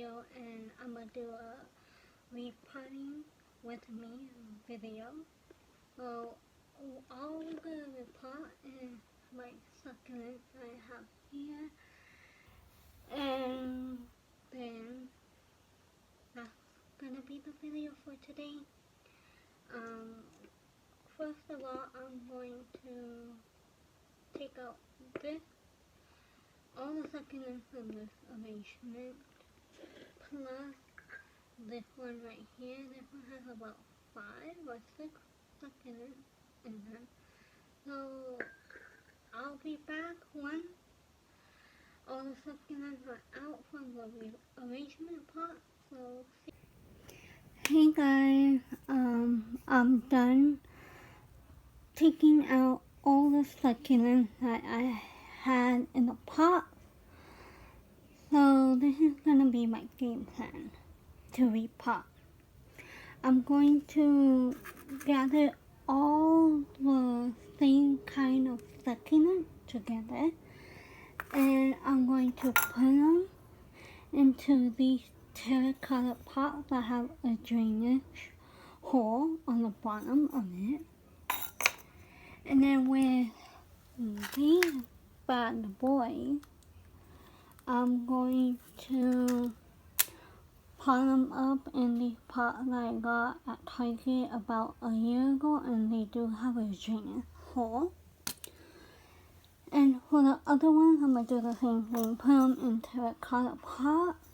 video, and I'm gonna do a repotting with me video. So all I'm gonna repot is my succulents I have here, and then that's gonna be the video for today. First of all, I'm going to take out all the succulents in this arrangement, plus this one right here. This one has about 5 or 6 succulents in them. So I'll be back when all the succulents are out from the arrangement pot. So hey guys, I'm done taking out all the succulents that I had in the pot. So this is gonna be my game plan to repot. I'm going to gather all the same kind of succulent together, and I'm going to put them into these terracotta pots that have a drainage hole on the bottom of it. And then with these bad boys, I'm going to pot them up in these pots that I got at Target about a year ago, and they do have a drainage hole. And for the other ones, I'm going to do the same thing. Put them in terracotta pots